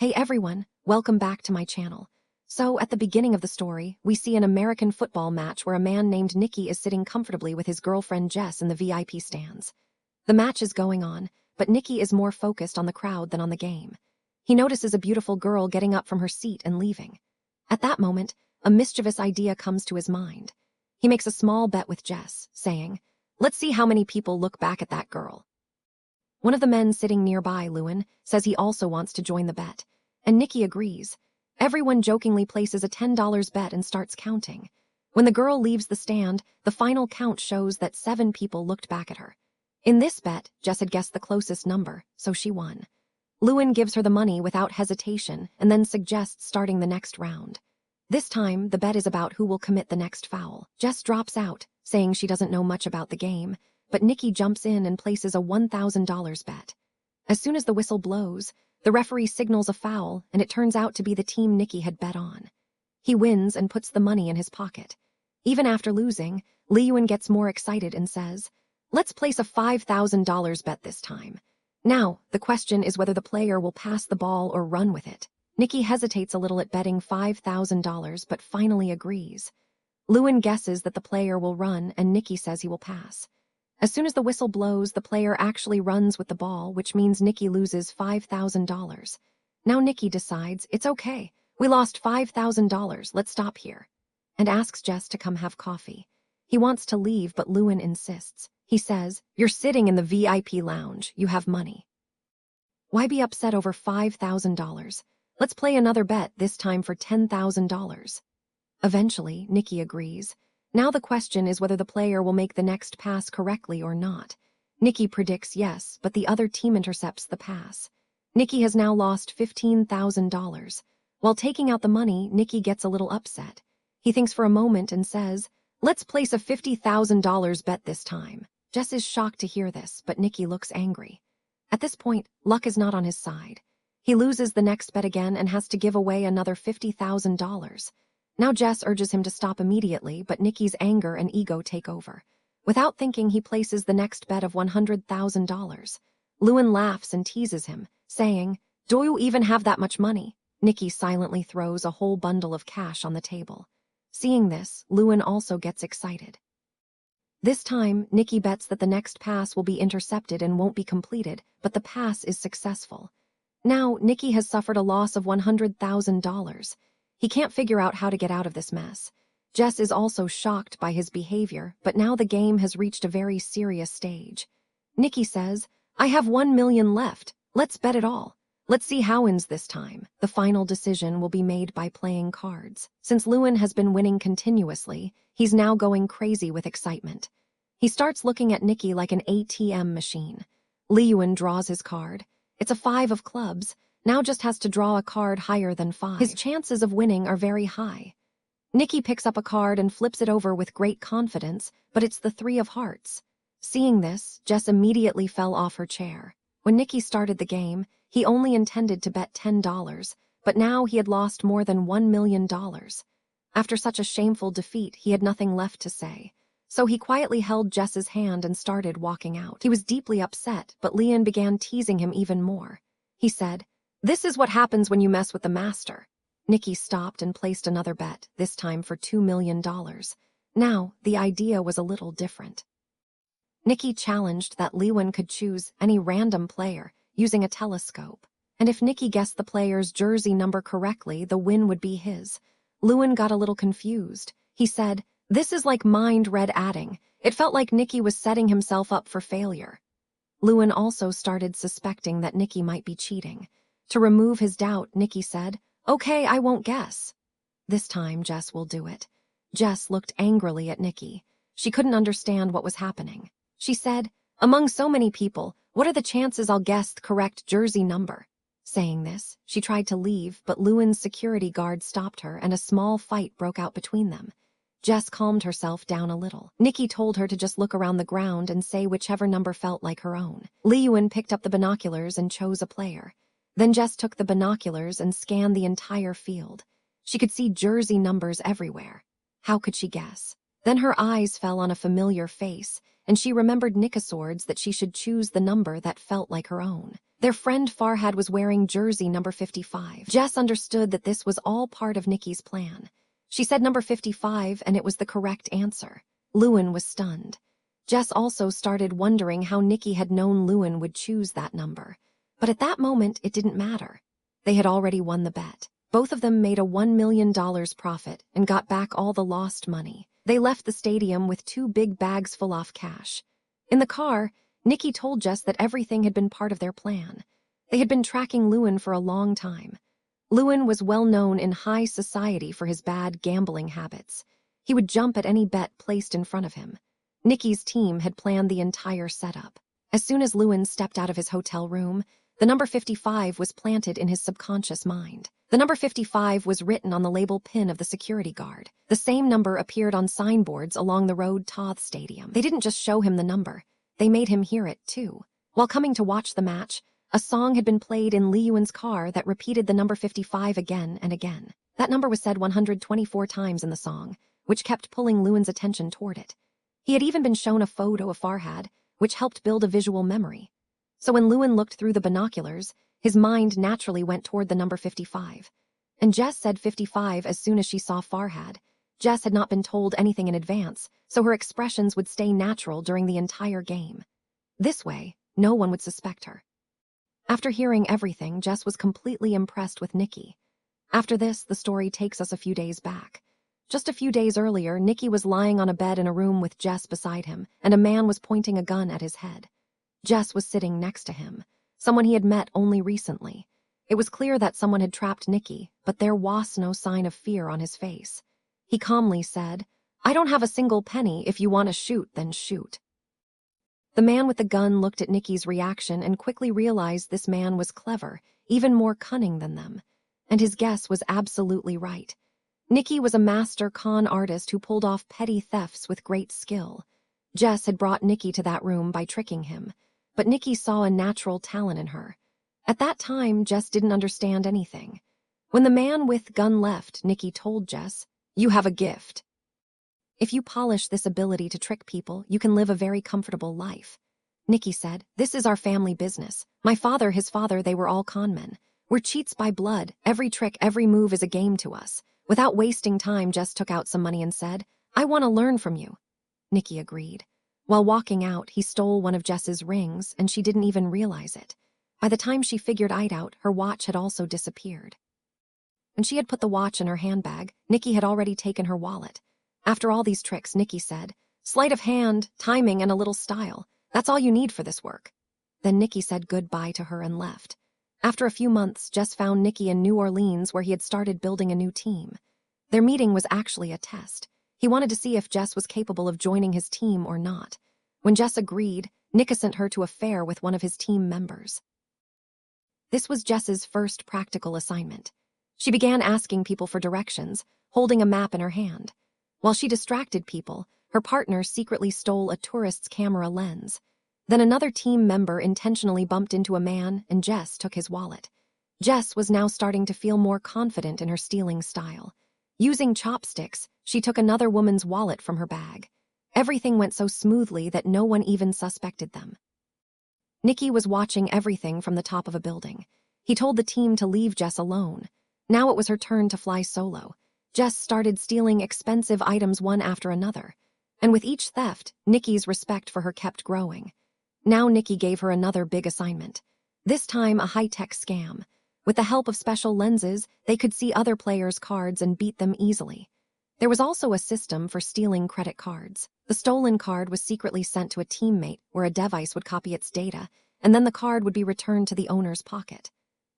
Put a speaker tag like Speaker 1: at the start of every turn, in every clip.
Speaker 1: Hey everyone, welcome back to my channel. So, at the beginning of the story, we see an American football match where a man named Nicky is sitting comfortably with his girlfriend Jess in the VIP stands. The match is going on, but Nicky is more focused on the crowd than on the game. He notices a beautiful girl getting up from her seat and leaving. At that moment, a mischievous idea comes to his mind. He makes a small bet with Jess, saying, "Let's see how many people look back at that girl." One of the men sitting nearby, Lewin, says he also wants to join the bet, and Nicky agrees. Everyone jokingly places a $10 bet and starts counting. When the girl leaves the stand, the final count shows that 7 people looked back at her. In this bet, Jess had guessed the closest number, so she won. Lewin gives her the money without hesitation and then suggests starting the next round. This time, the bet is about who will commit the next foul. Jess drops out, saying she doesn't know much about the game, but Nicky jumps in and places a $1,000 bet. As soon as the whistle blows, the referee signals a foul, and it turns out to be the team Nicky had bet on. He wins and puts the money in his pocket. Even after losing, Lewin gets more excited and says, "Let's place a $5,000 bet this time. Now, the question is whether the player will pass the ball or run with it." Nicky hesitates a little at betting $5,000 but finally agrees. Lewin guesses that the player will run and Nicky says he will pass. As soon as the whistle blows, the player actually runs with the ball, which means Nicky loses $5,000. Now Nicky decides, it's okay, we lost $5,000, let's stop here, and asks Jess to come have coffee. He wants to leave, but Lewin insists. He says, "You're sitting in the VIP lounge, you have money. Why be upset over $5,000? Let's play another bet, this time for $10,000. Eventually, Nicky agrees. Now the question is whether the player will make the next pass correctly or not. Nicky predicts yes, but the other team intercepts the pass. Nicky has now lost $15,000. While taking out the money, Nicky gets a little upset. He thinks for a moment and says, "Let's place a $50,000 bet this time." Jess is shocked to hear this, but Nicky looks angry. At this point, luck is not on his side. He loses the next bet again and has to give away another $50,000. Now Jess urges him to stop immediately, but Nicky's anger and ego take over. Without thinking, he places the next bet of $100,000. Lewin laughs and teases him, saying, "Do you even have that much money?" Nicky silently throws a whole bundle of cash on the table. Seeing this, Lewin also gets excited. This time, Nicky bets that the next pass will be intercepted and won't be completed, but the pass is successful. Now, Nicky has suffered a loss of $100,000. He can't figure out how to get out of this mess. Jess is also shocked by his behavior, but now the game has reached a very serious stage. Nicky says, "I have 1 million left. Let's bet it all. Let's see how wins this time." The final decision will be made by playing cards. Since Lewin has been winning continuously, he's now going crazy with excitement. He starts looking at Nicky like an ATM machine. Lewin draws his card. It's a 5 of clubs. Now just has to draw a card higher than 5. His chances of winning are very high. Nicky picks up a card and flips it over with great confidence, but it's the 3 of hearts. Seeing this, Jess immediately fell off her chair. When Nicky started the game, he only intended to bet $10, but now he had lost more than $1 million. After such a shameful defeat, he had nothing left to say. So he quietly held Jess's hand and started walking out. He was deeply upset, but Leon began teasing him even more. He said, "This is what happens when you mess with the master." Nicky stopped and placed another bet, this time for $2 million. Now, the idea was a little different. Nicky challenged that Lewin could choose any random player using a telescope, and if Nicky guessed the player's jersey number correctly, the win would be his. Lewin got a little confused. He said, "This is like mind-read adding. It felt like Nicky was setting himself up for failure." Lewin also started suspecting that Nicky might be cheating. To remove his doubt, Nicky said, "Okay, I won't guess. This time, Jess will do it." Jess looked angrily at Nicky. She couldn't understand what was happening. She said, "Among so many people, what are the chances I'll guess the correct jersey number?" Saying this, she tried to leave, but Lewin's security guard stopped her and a small fight broke out between them. Jess calmed herself down a little. Nicky told her to just look around the ground and say whichever number felt like her own. Lewin picked up the binoculars and chose a player. Then Jess took the binoculars and scanned the entire field. She could see jersey numbers everywhere. How could she guess? Then her eyes fell on a familiar face, and she remembered Nicky's words that she should choose the number that felt like her own. Their friend Farhad was wearing jersey number 55. Jess understood that this was all part of Nikki's plan. She said number 55 and it was the correct answer. Lewin was stunned. Jess also started wondering how Nikki had known Lewin would choose that number. But at that moment, it didn't matter. They had already won the bet. Both of them made a $1 million profit and got back all the lost money. They left the stadium with 2 big bags full of cash. In the car, Nikki told Jess that everything had been part of their plan. They had been tracking Lewin for a long time. Lewin was well known in high society for his bad gambling habits. He would jump at any bet placed in front of him. Nikki's team had planned the entire setup. As soon as Lewin stepped out of his hotel room, the number 55 was planted in his subconscious mind. The number 55 was written on the label pin of the security guard. The same number appeared on signboards along the road to the stadium. They didn't just show him the number, they made him hear it too. While coming to watch the match, a song had been played in Lewin's car that repeated the number 55 again and again. That number was said 124 times in the song, which kept pulling Lewin's attention toward it. He had even been shown a photo of Farhad, which helped build a visual memory. So when Lewin looked through the binoculars, his mind naturally went toward the number 55. And Jess said 55 as soon as she saw Farhad. Jess had not been told anything in advance, so her expressions would stay natural during the entire game. This way, no one would suspect her. After hearing everything, Jess was completely impressed with Nikki. After this, the story takes us a few days back. Just a few days earlier, Nikki was lying on a bed in a room with Jess beside him, and a man was pointing a gun at his head. Jess was sitting next to him, someone he had met only recently. It was clear that someone had trapped Nikki, but there was no sign of fear on his face. He calmly said, "I don't have a single penny. If you want to shoot, then shoot." The man with the gun looked at Nikki's reaction and quickly realized this man was clever, even more cunning than them. And his guess was absolutely right. Nikki was a master con artist who pulled off petty thefts with great skill. Jess had brought Nikki to that room by tricking him, but Nikki saw a natural talent in her. At that time, Jess didn't understand anything. When the man with gun left, Nikki told Jess, "You have a gift. If you polish this ability to trick people, you can live a very comfortable life." Nikki said, "This is our family business. My father, his father, they were all con men. We're cheats by blood. Every trick, every move is a game to us." Without wasting time, Jess took out some money and said, "I want to learn from you." Nikki agreed. While walking out, he stole one of Jess's rings, and she didn't even realize it. By the time she figured it out, her watch had also disappeared. When she had put the watch in her handbag, Nikki had already taken her wallet. After all these tricks, Nikki said, "Sleight of hand, timing, and a little style. That's all you need for this work." Then Nikki said goodbye to her and left. After a few months, Jess found Nikki in New Orleans where he had started building a new team. Their meeting was actually a test. He wanted to see if Jess was capable of joining his team or not. When Jess agreed, Nick sent her to a fair with one of his team members. This was Jess's first practical assignment. She began asking people for directions, holding a map in her hand. While she distracted people, her partner secretly stole a tourist's camera lens. Then another team member intentionally bumped into a man, and Jess took his wallet. Jess was now starting to feel more confident in her stealing style. Using chopsticks, she took another woman's wallet from her bag. Everything went so smoothly that no one even suspected them. Nikki was watching everything from the top of a building. He told the team to leave Jess alone. Now it was her turn to fly solo. Jess started stealing expensive items one after another. And with each theft, Nikki's respect for her kept growing. Now Nikki gave her another big assignment. This time a high-tech scam. With the help of special lenses, they could see other players' cards and beat them easily. There was also a system for stealing credit cards. The stolen card was secretly sent to a teammate where a device would copy its data, and then the card would be returned to the owner's pocket.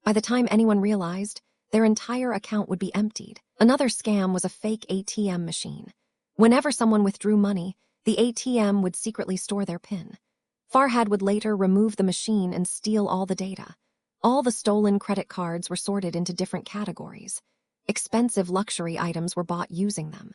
Speaker 1: By the time anyone realized, their entire account would be emptied. Another scam was a fake ATM machine. Whenever someone withdrew money, the ATM would secretly store their PIN. Farhad would later remove the machine and steal all the data. All the stolen credit cards were sorted into different categories. Expensive luxury items were bought using them.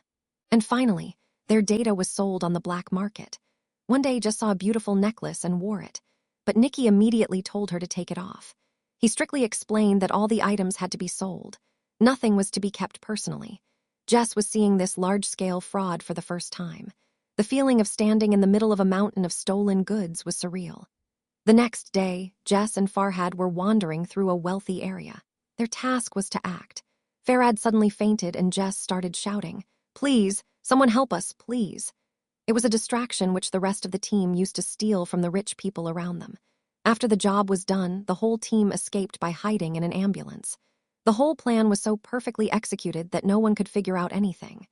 Speaker 1: And finally, their data was sold on the black market. One day Jess saw a beautiful necklace and wore it, but Nikki immediately told her to take it off. He strictly explained that all the items had to be sold. Nothing was to be kept personally. Jess was seeing this large-scale fraud for the first time. The feeling of standing in the middle of a mountain of stolen goods was surreal. The next day, Jess and Farhad were wandering through a wealthy area. Their task was to act. Farhad suddenly fainted and Jess started shouting, "Please, someone help us, please." It was a distraction which the rest of the team used to steal from the rich people around them. After the job was done, the whole team escaped by hiding in an ambulance. The whole plan was so perfectly executed that no one could figure out anything.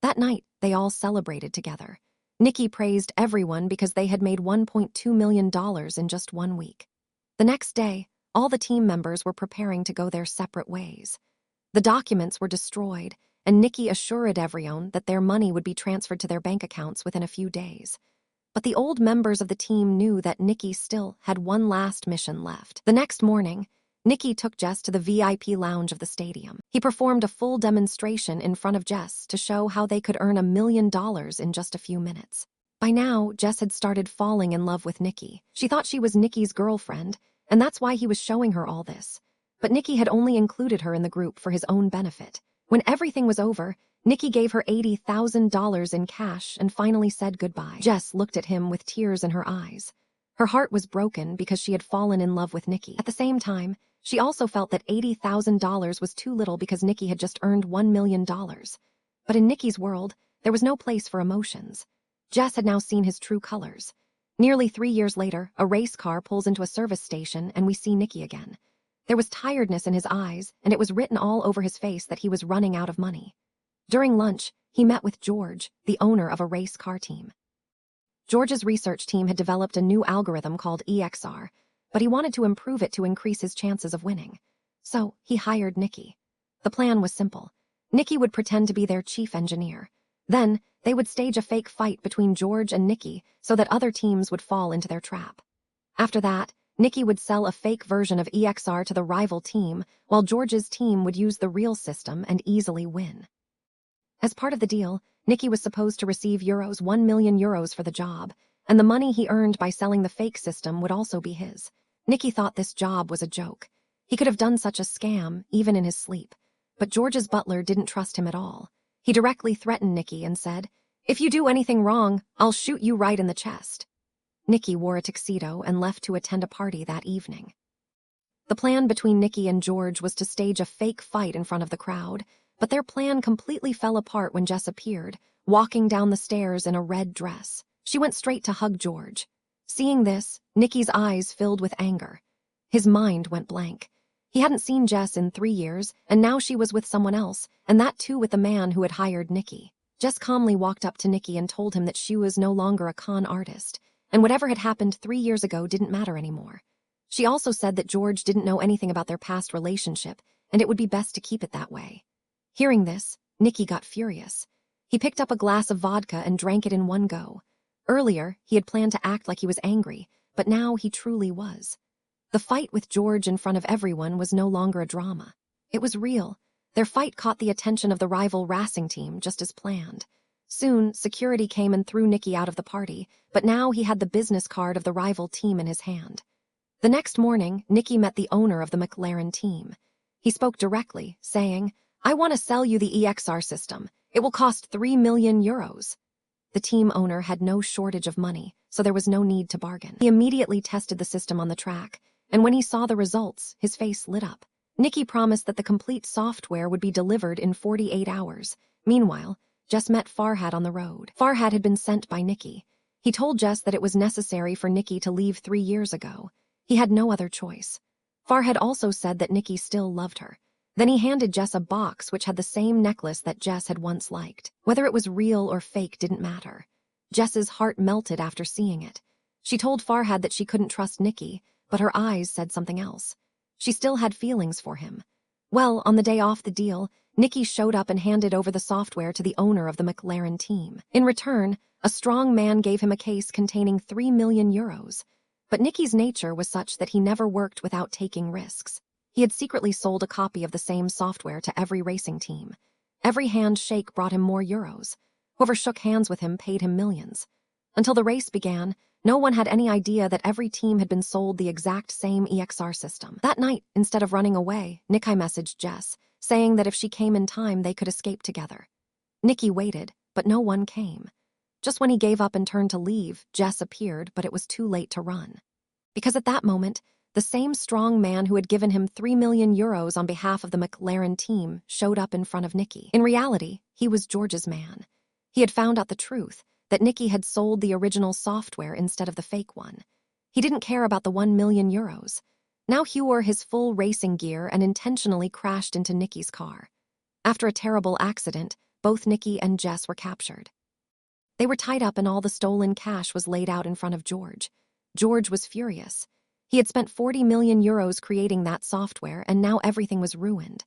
Speaker 1: That night, they all celebrated together. Nikki praised everyone because they had made $1.2 million in just 1 week. The next day, all the team members were preparing to go their separate ways. The documents were destroyed, and Nikki assured everyone that their money would be transferred to their bank accounts within a few days. But the old members of the team knew that Nikki still had one last mission left. The next morning, Nikki took Jess to the VIP lounge of the stadium. He performed a full demonstration in front of Jess to show how they could earn $1 million in just a few minutes. By now, Jess had started falling in love with Nikki. She thought she was Nikki's girlfriend, and that's why he was showing her all this. But Nikki had only included her in the group for his own benefit. When everything was over, Nikki gave her $80,000 in cash and finally said goodbye. Jess looked at him with tears in her eyes. Her heart was broken because she had fallen in love with Nikki. At the same time, she also felt that $80,000 was too little because Nikki had just earned $1 million. But in Nikki's world, there was no place for emotions. Jess had now seen his true colors. Nearly 3 years later, a race car pulls into a service station and we see Nikki again. There was tiredness in his eyes, and it was written all over his face that he was running out of money. During lunch, he met with George, the owner of a race car team. George's research team had developed a new algorithm called EXR, but he wanted to improve it to increase his chances of winning. So, he hired Nikki. The plan was simple. Nikki would pretend to be their chief engineer. Then, they would stage a fake fight between George and Nikki so that other teams would fall into their trap. After that, Nikki would sell a fake version of EXR to the rival team, while George's team would use the real system and easily win. As part of the deal, Nikki was supposed to receive €1 million for the job, and the money he earned by selling the fake system would also be his. Nikki thought this job was a joke. He could have done such a scam, even in his sleep. But George's butler didn't trust him at all. He directly threatened Nikki and said, "If you do anything wrong, I'll shoot you right in the chest." Nikki wore a tuxedo and left to attend a party that evening. The plan between Nikki and George was to stage a fake fight in front of the crowd, but their plan completely fell apart when Jess appeared, walking down the stairs in a red dress. She went straight to hug George. Seeing this, Nikki's eyes filled with anger. His mind went blank. He hadn't seen Jess in 3 years, and now she was with someone else, and that too with the man who had hired Nikki. Jess calmly walked up to Nikki and told him that she was no longer a con artist, and whatever had happened 3 years ago didn't matter anymore. She also said that George didn't know anything about their past relationship, and it would be best to keep it that way. Hearing this, Nikki got furious. He picked up a glass of vodka and drank it in one go. Earlier, he had planned to act like he was angry, but now he truly was. The fight with George in front of everyone was no longer a drama. It was real. Their fight caught the attention of the rival racing team just as planned. Soon, security came and threw Nikki out of the party, but now he had the business card of the rival team in his hand. The next morning, Nikki met the owner of the McLaren team. He spoke directly, saying, "I want to sell you the EXR system. It will cost €3 million. The team owner had no shortage of money, so there was no need to bargain. He immediately tested the system on the track, and when he saw the results, his face lit up. Nikki promised that the complete software would be delivered in 48 hours. Meanwhile, Jess met Farhad on the road. Farhad had been sent by Nikki. He told Jess that it was necessary for Nikki to leave 3 years ago. He had no other choice. Farhad also said that Nikki still loved her. Then he handed Jess a box which had the same necklace that Jess had once liked. Whether it was real or fake didn't matter. Jess's heart melted after seeing it. She told Farhad that she couldn't trust Nikki, but her eyes said something else. She still had feelings for him. Well, on the day off the deal, Nikki showed up and handed over the software to the owner of the McLaren team. In return, a strong man gave him a case containing €3 million. But Nikki's nature was such that he never worked without taking risks. He had secretly sold a copy of the same software to every racing team. Every handshake brought him more euros. Whoever shook hands with him paid him millions. Until the race began, no one had any idea that every team had been sold the exact same EXR system. That night, instead of running away, Nikki messaged Jess, saying that if she came in time, they could escape together. Nikki waited, but no one came. Just when he gave up and turned to leave, Jess appeared, but it was too late to run. Because at that moment, the same strong man who had given him 3 million euros on behalf of the McLaren team showed up in front of Nicky. In reality, he was George's man. He had found out the truth, that Nicky had sold the original software instead of the fake one. He didn't care about the 1 million euros. Now he wore his full racing gear and intentionally crashed into Nicky's car. After a terrible accident, both Nicky and Jess were captured. They were tied up and all the stolen cash was laid out in front of George. George was furious. He had spent 40 million euros creating that software, and now everything was ruined.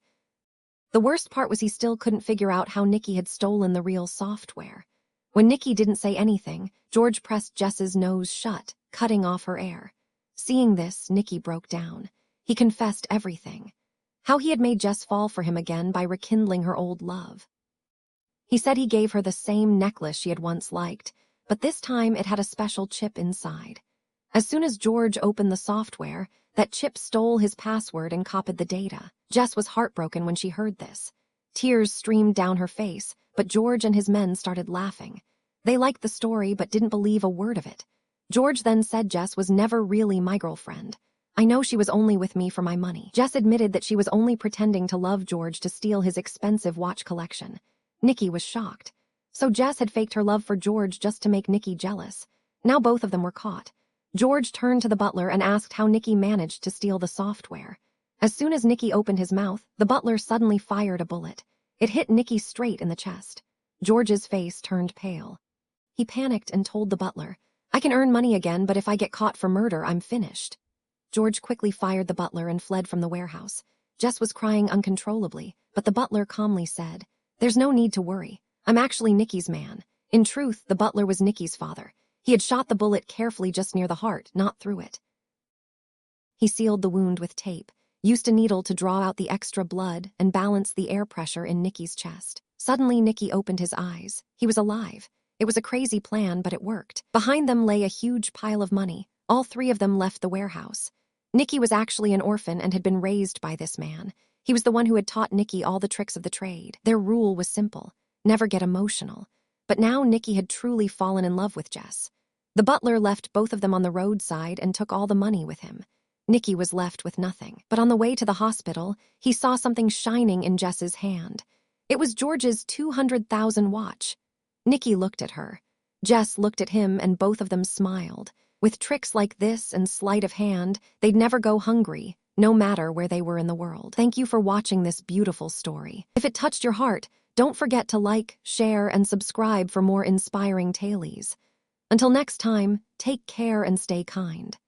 Speaker 1: The worst part was he still couldn't figure out how Nicky had stolen the real software. When Nicky didn't say anything, George pressed Jess's nose shut, cutting off her air. Seeing this, Nicky broke down. He confessed everything. How he had made Jess fall for him again by rekindling her old love. He said he gave her the same necklace she had once liked, but this time it had a special chip inside. As soon as George opened the software, that chip stole his password and copied the data. Jess was heartbroken when she heard this. Tears streamed down her face, but George and his men started laughing. They liked the story but didn't believe a word of it. George then said Jess was never really my girlfriend. I know she was only with me for my money. Jess admitted that she was only pretending to love George to steal his expensive watch collection. Nicky was shocked. So Jess had faked her love for George just to make Nicky jealous. Now both of them were caught. George turned to the butler and asked how Nicky managed to steal the software. As soon as Nicky opened his mouth, the butler suddenly fired a bullet. It hit Nicky straight in the chest. George's face turned pale. He panicked and told the butler, "I can earn money again, but if I get caught for murder, I'm finished." George quickly fired the butler and fled from the warehouse. Jess was crying uncontrollably, but the butler calmly said, "There's no need to worry. I'm actually Nicky's man." In truth, the butler was Nicky's father. He had shot the bullet carefully just near the heart, not through it. He sealed the wound with tape, used a needle to draw out the extra blood, and balanced the air pressure in Nicky's chest. Suddenly, Nicky opened his eyes. He was alive. It was a crazy plan, but it worked. Behind them lay a huge pile of money. All three of them left the warehouse. Nicky was actually an orphan and had been raised by this man. He was the one who had taught Nicky all the tricks of the trade. Their rule was simple: never get emotional. But now Nicky had truly fallen in love with Jess. The butler left both of them on the roadside and took all the money with him. Nicky was left with nothing. But on the way to the hospital, he saw something shining in Jess's hand. It was George's 200,000 watch. Nicky looked at her. Jess looked at him, and both of them smiled. With tricks like this and sleight of hand, they'd never go hungry, no matter where they were in the world. Thank you for watching this beautiful story. If it touched your heart, don't forget to like, share, and subscribe for more inspiring tales. Until next time, take care and stay kind.